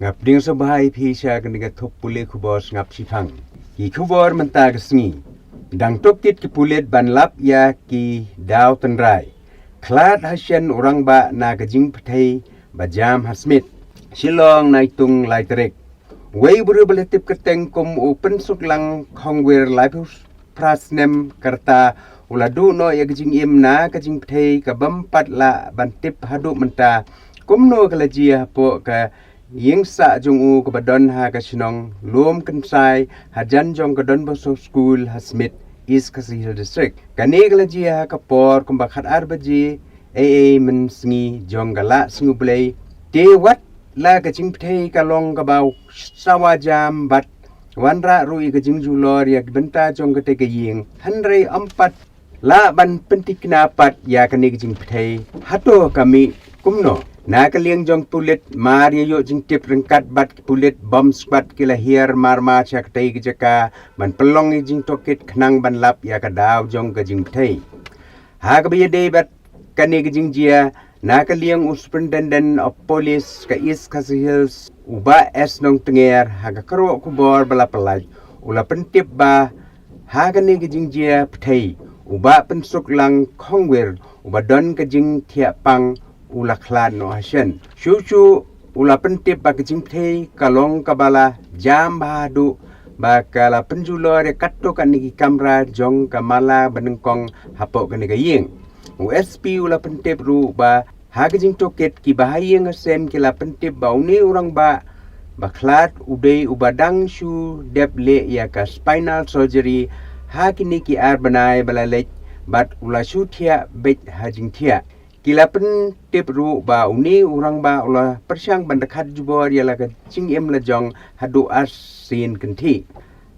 ngap ding sabahai pisha kaniga thop pule khubor ngap chipang ki khubor manta gasngi dang tokit ki pulet banlap ya ki daw tanrai khlat hasyan orang ba na gajing pthai bajam hasmit Shillong naitung laitrek wei buru beletip keteng kom open suklang khongwer laipus prasnem karta uladu no ya gajing imna gajing pthai ka bampat la bantip hadu menta kumno kalajia po ka ying sa jung u ka badon ha ka sinong lom kansai hajan jong ka don boso school hasmit East Kasihil District kane kalajia ka por kumba khat arbaji AA men sngi jong gala sngublei te wat la ka jing pthai ka long ka bau sawajam bat wanra rui ka jing julor ya benta jong ka te ka ying hanrei ampat la ban pentik napat ya kane ka jing pthai hato kami kumno na kaliang jong pulit Maria yo jing tip rengkat bat pulit bom squad kila hier marma chak tai jaka ban pelong jing tokit khnang ban lap ya ka daw jong ka jing thai ha ka bi de bat kane ka jing jia na kaliang superintendent of police ka East Kasihil uba es nong tenger ha ka karo ku bor bala pelaj ula pentip ba ha kane ka jing jia thai uba pensuk lang khongwer uba don ka jing thia pang ula klan no hasyan shu ula pentip ba kajing thei kalong kabala jam bahadu ba kala penjulor katto kaniki kamera jong kamala banengkong hapo kanika ying USP ula pentip ru ba hagajing toket ki bahayeng asem kila pentip ba uni orang ba baklat udai ubadang shu deble ya ka spinal surgery hakini ki arbanai balalek bat ula shu thia bet hajing thia Kila pen tip ru ba uni orang ba ulah persyang bandakat jubor ialah ka jing em la jong hadu asin kenti.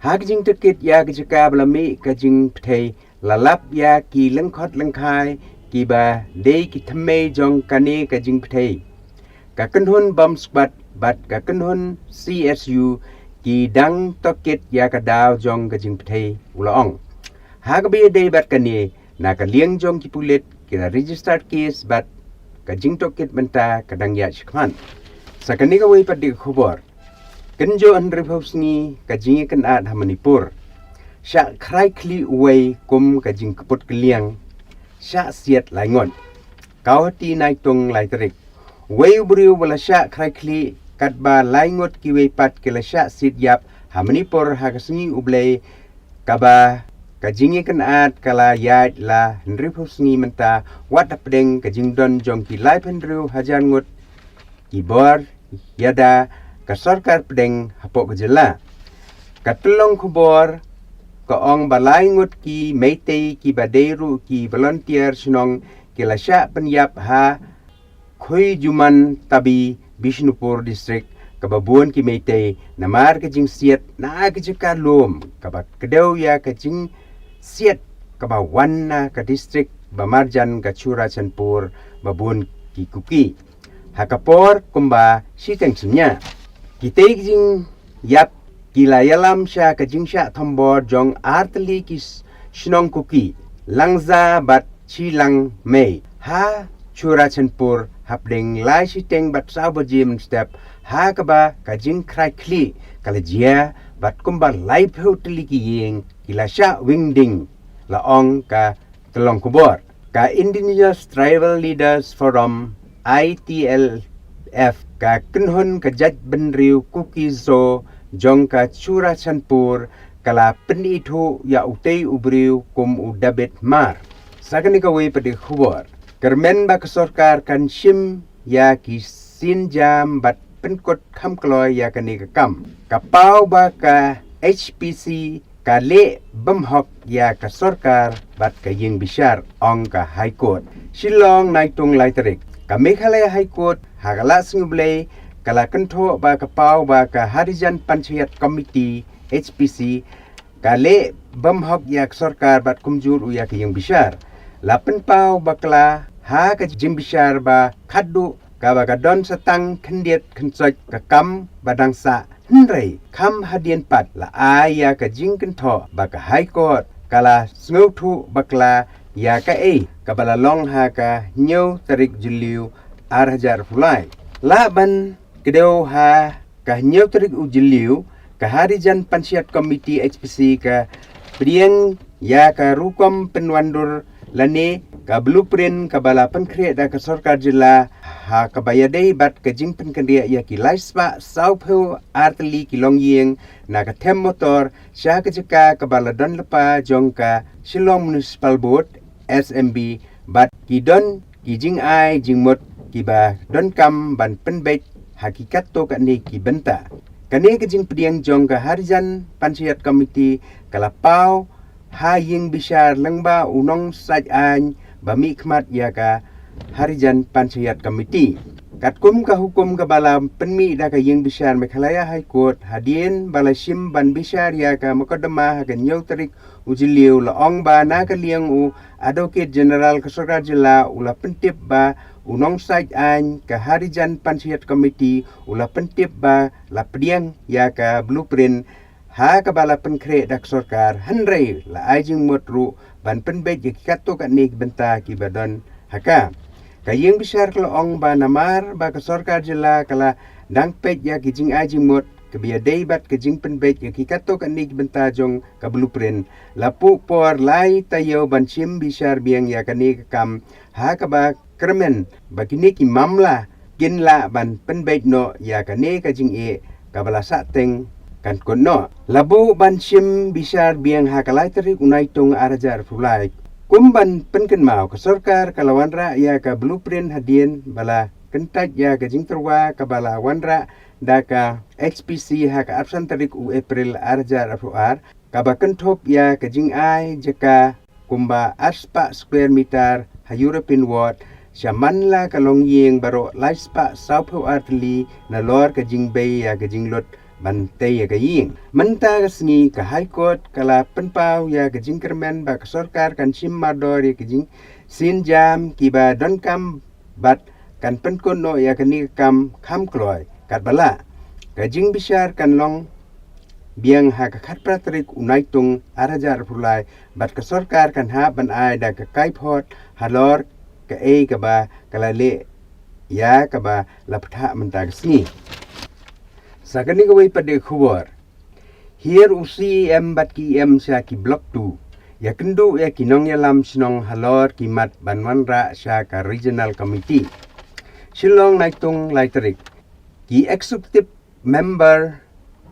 Hak jing tekit ya kejaka belami ka jing pthai lalap ya ki lengkhot lengkhai ki ba dei ki thame jong kani ka jing pthai. Ka kenhun bom squad bat ka kenhun CSU ki dang tokit ya ka daw jong ka jing pthai ulaong. Hak bi dei bat kani na ka liang jong ki pulit kira registered case bat kajing tokit benta kadang ya shikman sakani ka wei padi khubor kenjo andre phosni kajing kan ad hamanipur sha khrai khli wei kum kajing kaput kliang sha siat laingon kawati naitung laitrik wei buriu bala sha khrai khli katba laingot ki wei pat kila sha sit yap hamanipur hakasni ublei kaba kajing kan ad kala yat la hendri phusni menta wat apdeng kajing don jong ki lai pendru hajan ngut ki bor yada ka sarkar pedeng hapo kejela katulong kubor ka ong balai ngut ki meitei ki baderu ki volunteer sinong kila sya penyap ha khui juman tabi Bishnupur district kababuan ki meitei namar kajing siat na kajika lom kabat kedau ya kajing siat kabawan na ka district bamarjan ka Chura Chanpur babun ki kuki hakapor kumba siteng sunya kitay jing yap kilayalam sya ka jing sya thombor jong artli ki shinong kuki langza bat chilang mei ha Chura Chanpur hapdeng lai siteng bat sabojim step ha kaba ka jing krai kli kalajia bat kumba lai phutli ki yeng kilasya wingding laong ka telong kubor ka Indigenous Tribal Leaders Forum ITLF ka kenhun ka jaj benriu kuki zo jong ka Chura Chanpur kala penithu ya utei ubriu kum udabet mar sakani ka wei padi khubor kermen ba ka sarkar kan shim ya ki sinjam bat penkot kham kloy ya kani ka kam kapau ba ka HPC kale bamhok ya ka sarkar bat ka ying bishar ong ka high court Shillong naitung laiterik ka Meghalaya high court hagala singublei kala kentho ba ka pau ba ka Harijan Panchayat Committee HPC kale bamhok ya ka sarkar bat kumjur u ya ka ying bishar lapen pau bakla ha ka jing bishar ba khadu ka ba ka don satang khendiet khensoj ka kam badangsa Hendrai kam hadian pat la aya ka jingken tho baka high court kala sngotu bakla ya ka ka bala long ha ka nyau tarik juliu 2000 fulai la ban kedeu ha ka nyau terik ujiliu ka harijan pansiat komiti HPC ka priang ya ka rukom penwandur lane ka blueprint ka bala penkre da ka sarkar jilla ha ka bayadei bat ka jingpen kandia ya ki laispa sauphu artli ki longyeng na ka tem motor sya ka jeka ka bala don lepa jongka Shillong Municipal Board SMB bat ki don ki jing ai jing mot ki ba don kam ban penbet hakikat to ka ni ki benta kane ka jing priang jong ka harijan pansiat komiti kalapau ha ying bishar lengba unong saj an bami khmat ya ka harijan pansiat komiti katkum ka hukum ka bala penmi da ka ying bishar Meghalaya High Court hadien bala sim ban bishar ya ka mukaddama ha ka nyau tarik ujiliu la ong ba na ka liang u advocate general ka sarkar jilla ula pentip ba unong saj an ka harijan pansiat komiti ula pentip ba la priang ya ka blueprint ha ka bala penkre dak sarkar hanrei la ajing motru ban penbet ye kato ka nik benta ki badon haka kayeng besar kalau ong ba namar ba ka sarkar jilla kala dang pet ya ki jing ajing mot ke bia deibat ke jing penbet ye kato ka nik benta jong ka blueprint lapu por lai tayo ban sim besar biang ya ka ni kam ha ka ba kremen ba kini ki mamla kinla ban penbet no ya ka ni ka jing e ka bala sateng kan kono labu ban sim bisar biang hakalai terik unai tung arajar fulai kumban penken mau ke sarkar kalawanra ya ka blueprint hadien bala kentat ya ka jingterwa ka bala wanra da ka HPC ha ka absan terik u April arajar afuar ka ba kentop ya ka jing ai jeka kumba aspa square meter ha European ward Shamanla kalong yeng baro laispa sauphu artli na lor ka jing bay ya ka jing lot bantai ya ka ying menta ka sngi ka high court kala penpau ya ka jing kermen ba ka sarkar kan sim mador ya ka jing sin jam ki ba don kam bat kan penkon no ya ka ni kam kham kloy kat bala ka jing bisar kan long biang ha ka khat pratrik unai tung arajar fulai bat ka sarkar kan ha ban ai da ka kai phot halor ka e ka ba kalale ya ka ba laptha menta ka sngi sakani ka wai pade khubor here usi em bat ki em sha ki block 2 ya kendu ya kinong ya lam sinong halor ki mat banwan ra sha ka regional committee Shillong naitung laiterik ki executive member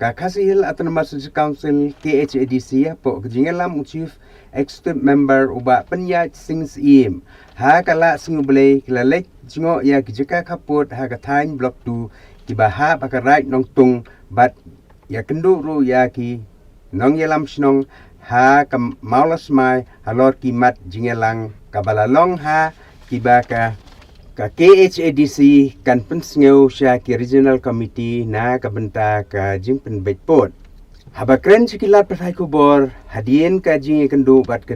ka Khasi Hill Autonomous Council KHADC po kjingelam chief executive member uba penyat sings im ha kala singuble kilalek jingo ya kijaka kaput ha ka thain block 2 ki baha bakarai nong tung bat ya kendu ru ya ki nong yelam snong ha ka maulas mai halor ki mat jingelang kabalalong ha ki baka ka KHADC kan pensngeu sya ki regional committee na ka benta ka jingpen betpot habakren sikilat pathai kubor hadien ka jing kendu bat ka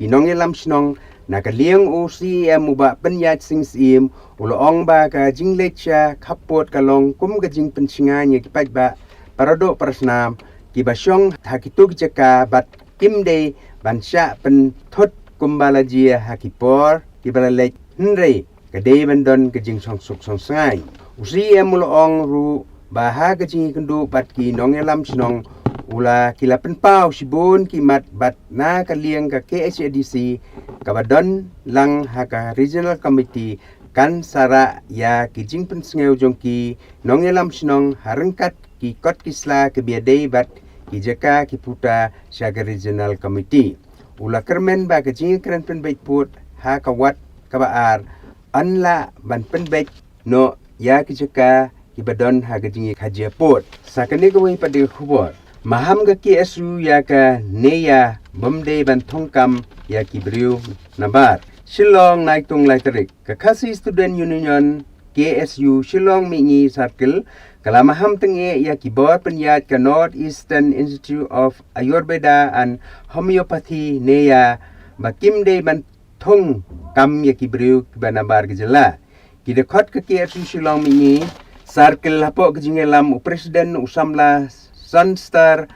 inong yelam snong na ka liang u CM uba penyat sings im uloong ba ka jinglet sya kapot kalong kum ka jing pensingan ye kipat ba parado prasnam ki basyong hakitu jaka bat kimde bansya pen thot kumbala jia hakipor ki balalek nre kadai bandon ke jing song suk song sangai usi emuloong ru baha ke jing kendu bat ki nong elam snong ula kilapen pau sibun kimat bat na kaliang ka KHADC kabadon lang haka regional committee kan sara ya ki jing pensngeu jongki nong elam snong harengkat ki kot kisla ke biadei bat ki jaka ki puta syaga regional committee ula kermen ba ke jing kren pen baik put ha kawat kabaar anla ban penbet no ya kijaka kibadon hagajingi khajia pot sakani ko wi pade khubor maham ga KSU ya ka neya bomde ban thongkam ya kibriu nabar Shillong naitung laiterik ka Khasi Student Union KSU Shillong mingi circle kala maham tenge ya kibor penyat ka North Eastern Institute of Ayurveda and Homeopathy neya bakimde ban thong kam ya kibriu banabar gejala kidekot ke KSU Shillong mingi circle lapo kejingelam presiden usamla Sunstar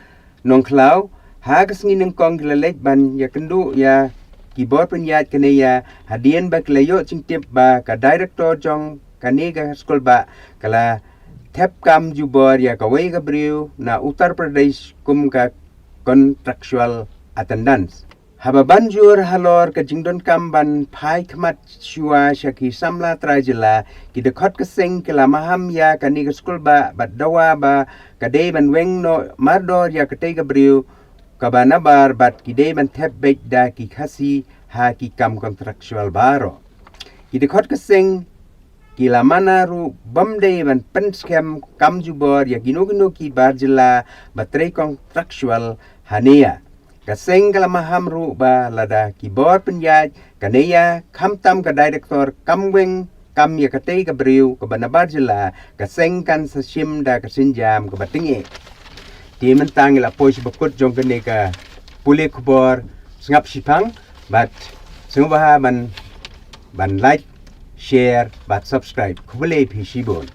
nongklau ha kesngi nengkong gelalek ban ya kendu ya kibor penyat kene ya hadien ba klayo cingtip ba ka director jong kane ga skol ba kala thep kam jubor ya kawai gabriu na Uttar Pradesh kum ka contractual attendance. Haba banjur halor ka jingdon kam ban pai khmat shua shaki samla trajila ki dekhot ka sing kila maham ya kani ka skul ba dawa ba kadei ban weng no mardor ya katei gabriu ka banabar bat ki dei ban thep bek da ki khasi ha ki kam contractual baro. Ki dekhot ka sing kila mana ru bamdei ban pen scam kam jubor ya gino ki barjila batrei contractual hania. Kaseng kala maham ru ba lada kibor penjaj kaneya kamtam ka director kamweng kam ya katei ka briu ka banabar jila kaseng kan sa sim da kasinjam ka batinge di mentang ila pois bakut jong kene ka pule kubor sngap sipang bat sengbaha ban like share bat subscribe kubule pi sibon